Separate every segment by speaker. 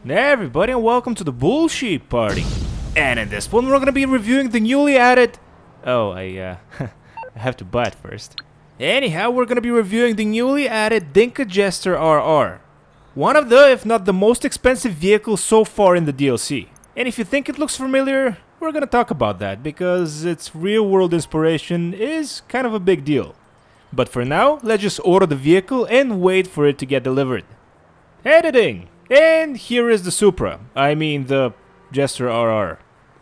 Speaker 1: Hey everybody, and welcome to the bullshit party. And in this one we're gonna be reviewing the newly added... Oh, I have to buy it first. Anyhow, we're gonna be reviewing the newly added Jester RR. One of the, if not the most expensive vehicles so far in the DLC. And if you think it looks familiar, we're gonna talk about that, because its real-world inspiration is kind of a big deal. But for now, let's just order the vehicle and wait for it to get delivered. Editing! And here is the Supra, the Jester RR.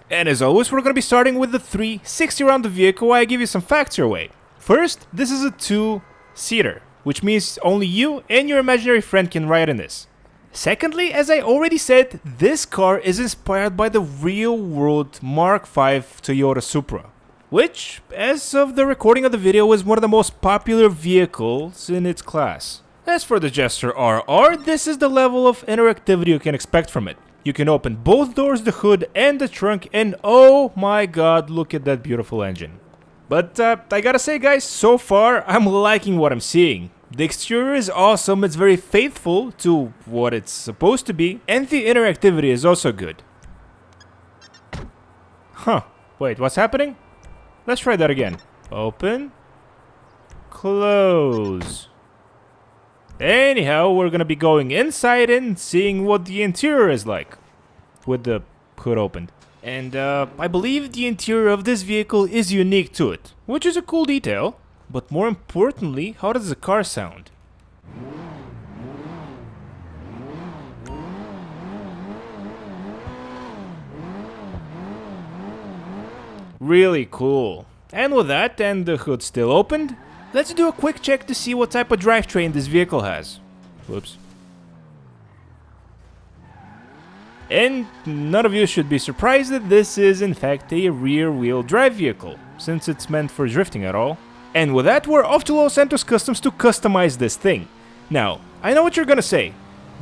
Speaker 1: And as always, we're gonna be starting with the 360 round the vehicle while I give you some facts your way. First, this is a 2-seater, which means only you and your imaginary friend can ride in this. Secondly, as I already said, this car is inspired by the real-world Mark V Toyota Supra, which, as of the recording of the video, is one of the most popular vehicles in its class. As for the Jester RR, this is the level of interactivity you can expect from it. You can open both doors, the hood and the trunk, and oh my god, look at that beautiful engine. But I gotta say guys, so far I'm liking what I'm seeing. The exterior is awesome, it's very faithful to what it's supposed to be, and the interactivity is also good. Huh, wait, what's happening? Let's try that again. Open, close. Anyhow, we're gonna be going inside and seeing what the interior is like, with the hood opened. And I believe the interior of this vehicle is unique to it, which is a cool detail. But more importantly, how does the car sound? Really cool. And with that, and the hood still opened, let's do a quick check to see what type of drivetrain this vehicle has. Whoops. And none of you should be surprised that this is in fact a rear-wheel drive vehicle, since it's meant for drifting at all. And with that, we're off to Los Santos Customs to customize this thing. Now, I know what you're gonna say.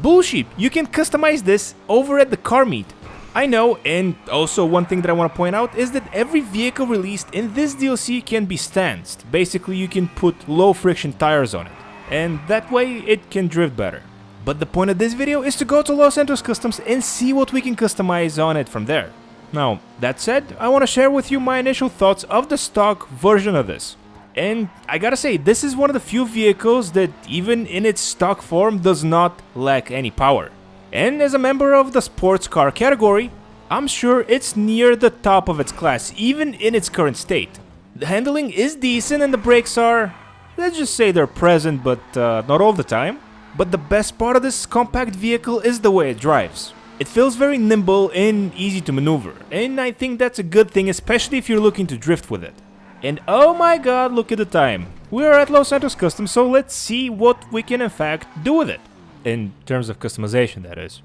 Speaker 1: Bullshit, you can customize this over at the car meet. I know, and also one thing that I want to point out is that every vehicle released in this DLC can be stanced. Basically, you can put low friction tires on it, and that way it can drift better. But the point of this video is to go to Los Santos Customs and see what we can customize on it from there. Now, that said, I want to share with you my initial thoughts of the stock version of this. And I gotta say, this is one of the few vehicles that even in its stock form does not lack any power. And as a member of the sports car category, I'm sure it's near the top of its class, even in its current state. The handling is decent and the brakes are, let's just say they're present, but not all the time. But the best part of this compact vehicle is the way it drives. It feels very nimble and easy to maneuver, and I think that's a good thing, especially if you're looking to drift with it. And oh my god, look at the time. We are at Los Santos Customs, so let's see what we can in fact do with it. In terms of customization, that is.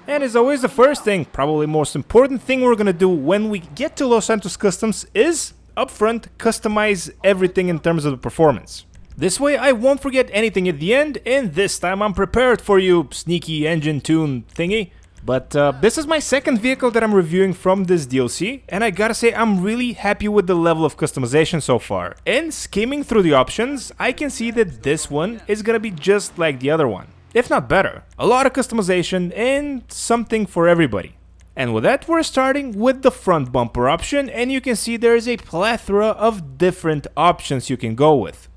Speaker 1: And as always, the first thing, probably most important thing we're gonna do when we get to Los Santos Customs is, upfront, customize everything in terms of the performance. This way I won't forget anything at the end, and this time I'm prepared for you, sneaky engine tune thingy. But this is my second vehicle that I'm reviewing from this DLC, and I gotta say I'm really happy with the level of customization so far. And skimming through the options, I can see that this one is gonna be just like the other one, if not better. A lot of customization and something for everybody. And with that, we're starting with the front bumper option, and you can see there is a plethora of different options you can go with.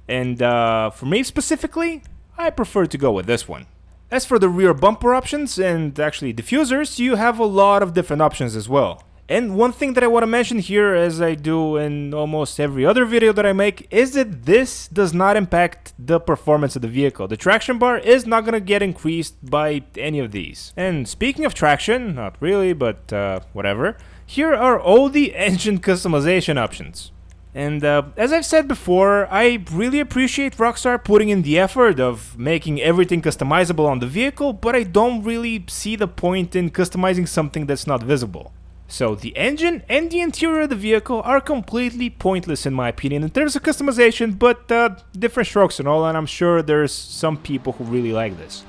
Speaker 1: And for me specifically, I prefer to go with this one. As for the rear bumper options and actually diffusers, you have a lot of different options as well. And one thing that I want to mention here, as I do in almost every other video that I make, is that this does not impact the performance of the vehicle. The traction bar is not going to get increased by any of these. And speaking of traction, not really, but whatever, here are all the engine customization options. And as I've said before, I really appreciate Rockstar putting in the effort of making everything customizable on the vehicle, but I don't really see the point in customizing something that's not visible. So the engine and the interior of the vehicle are completely pointless in my opinion in terms of customization, but different strokes and all, and I'm sure there's some people who really like this.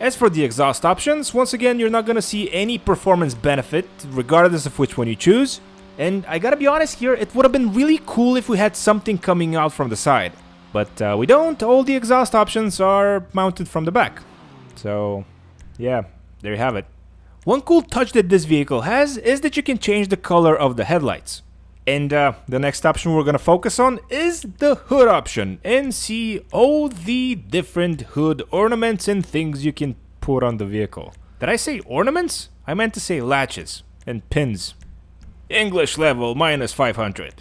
Speaker 1: As for the exhaust options, once again, you're not gonna see any performance benefit, regardless of which one you choose. And I gotta be honest here, it would have been really cool if we had something coming out from the side. But we don't, all the exhaust options are mounted from the back. So, yeah, there you have it. One cool touch that this vehicle has is that you can change the color of the headlights. And the next option we're gonna focus on is the hood option and see all the different hood ornaments and things you can put on the vehicle. Did I say ornaments? I meant to say latches and pins. English level minus 500.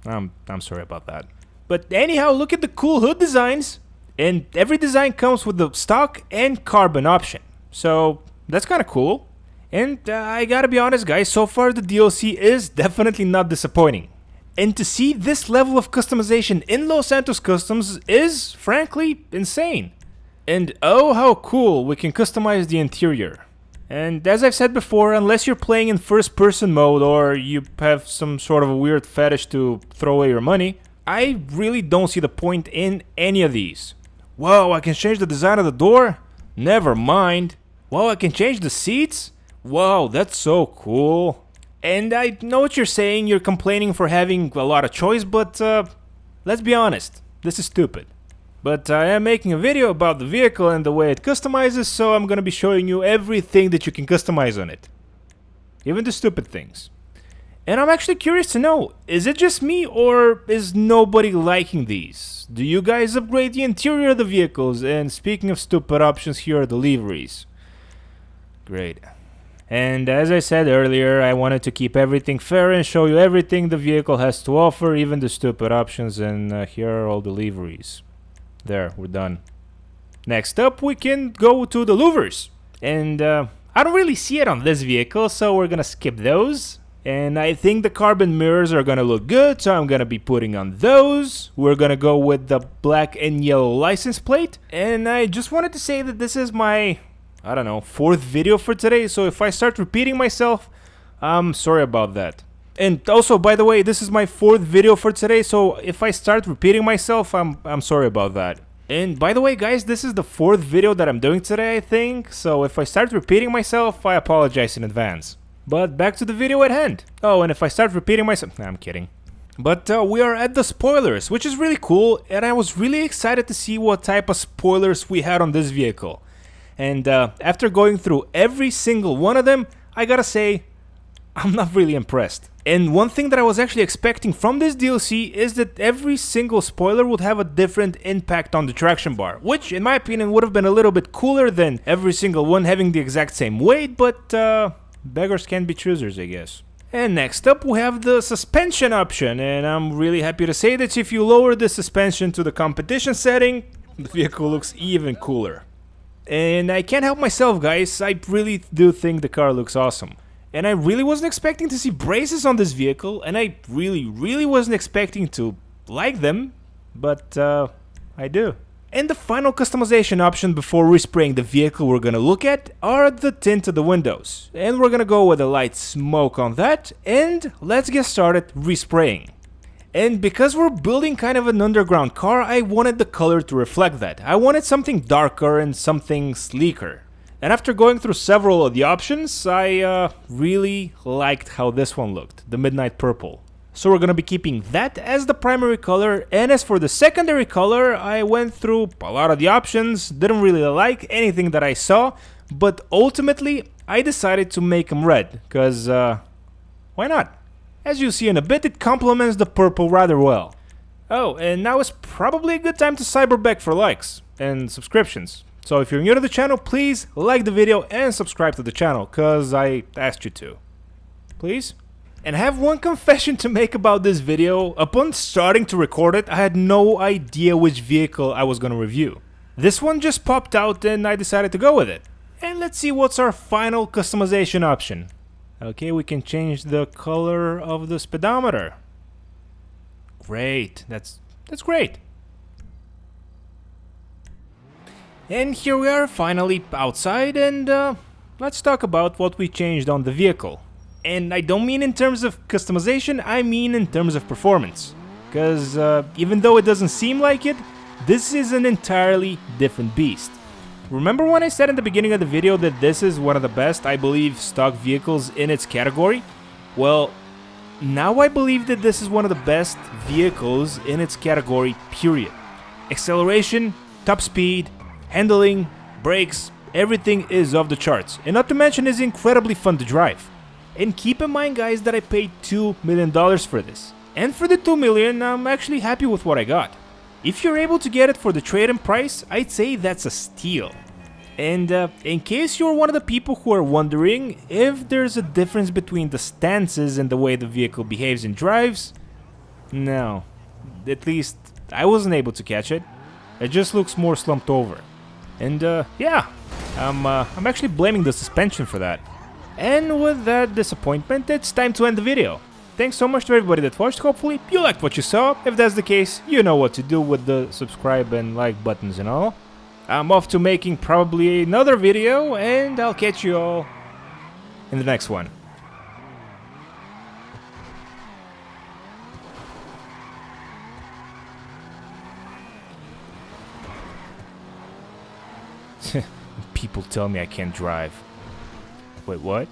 Speaker 1: I'm sorry about that. But anyhow, look at the cool hood designs. And every design comes with the stock and carbon option. So that's kind of cool. And I gotta be honest guys, so far the DLC is definitely not disappointing. And to see this level of customization in Los Santos Customs is frankly insane. And oh how cool we can customize the interior. And as I've said before, unless you're playing in first person mode or you have some sort of a weird fetish to throw away your money, I really don't see the point in any of these. Whoa, I can change the design of the door? Never mind. Whoa, I can change the seats? Whoa, that's so cool. And I know what you're saying, you're complaining for having a lot of choice, but let's be honest, this is stupid. But I am making a video about the vehicle and the way it customizes, so I'm gonna be showing you everything that you can customize on it. Even the stupid things. And I'm actually curious to know, is it just me or is nobody liking these? Do you guys upgrade the interior of the vehicles? And speaking of stupid options, here are the liveries. Great. And as I said earlier, I wanted to keep everything fair and show you everything the vehicle has to offer, even the stupid options, and here are all the liveries. There, we're done. Next up, we can go to the louvers. And I don't really see it on this vehicle, so we're gonna skip those. And I think the carbon mirrors are gonna look good, so I'm gonna be putting on those. We're gonna go with the black and yellow license plate. And I just wanted to say that this is my, I don't know, 4th video for today, so if I start repeating myself, I'm sorry about that. And also, by the way, this is my 4th video for today, so if I start repeating myself, I'm sorry about that. And by the way, guys, this is the 4th video that I'm doing today, I think, so if I start repeating myself, I apologize in advance. But back to the video at hand. Oh, and if I start repeating myself, nah, I'm kidding. But we are at the spoilers, which is really cool, and I was really excited to see what type of spoilers we had on this vehicle. And after going through every single one of them, I gotta say, I'm not really impressed. And one thing that I was actually expecting from this DLC is that every single spoiler would have a different impact on the traction bar, which in my opinion would have been a little bit cooler than every single one having the exact same weight, but beggars can't be choosers, I guess. And next up we have the suspension option, and I'm really happy to say that if you lower the suspension to the competition setting, the vehicle looks even cooler. And I can't help myself, guys, I really do think the car looks awesome. And I really wasn't expecting to see braces on this vehicle, and I really wasn't expecting to like them, but I do. And the final customization option before respraying the vehicle we're gonna look at are the tint of the windows. And we're gonna go with a light smoke on that, and let's get started respraying. And because we're building kind of an underground car, I wanted the color to reflect that. I wanted something darker and something sleeker. And after going through several of the options, I really liked how this one looked, the midnight purple. So we're gonna be keeping that as the primary color, and as for the secondary color, I went through a lot of the options, didn't really like anything that I saw, but ultimately I decided to make them red, cause why not? As you'll see in a bit, it complements the purple rather well. Oh, and now is probably a good time to cyberbeg for likes and subscriptions. So if you're new to the channel, please like the video and subscribe to the channel, cause I asked you to. Please? And I have one confession to make about this video. Upon starting to record it, I had no idea which vehicle I was gonna review. This one just popped out and I decided to go with it. And let's see what's our final customization option. Okay, we can change the color of the speedometer. Great, that's great. And here we are finally outside, and let's talk about what we changed on the vehicle. And I don't mean in terms of customization, I mean in terms of performance. Because even though it doesn't seem like it, this is an entirely different beast. Remember when I said in the beginning of the video that this is one of the best, I believe, stock vehicles in its category? Well, now I believe that this is one of the best vehicles in its category, period. Acceleration, top speed, handling, brakes, everything is off the charts, and not to mention is incredibly fun to drive. And keep in mind guys that I paid $2 million for this. And for the $2 million, I'm actually happy with what I got. If you're able to get it for the trade-in price, I'd say that's a steal. And in case you're one of the people who are wondering if there's a difference between the stances and the way the vehicle behaves and drives, no. At least I wasn't able to catch it. It just looks more slumped over. And yeah, I'm actually blaming the suspension for that. And with that disappointment, it's time to end the video. Thanks so much to everybody that watched. Hopefully you liked what you saw. If that's the case, you know what to do with the subscribe and like buttons and all. I'm off to making probably another video, and I'll catch you all in the next one. People tell me I can't drive. Wait, what?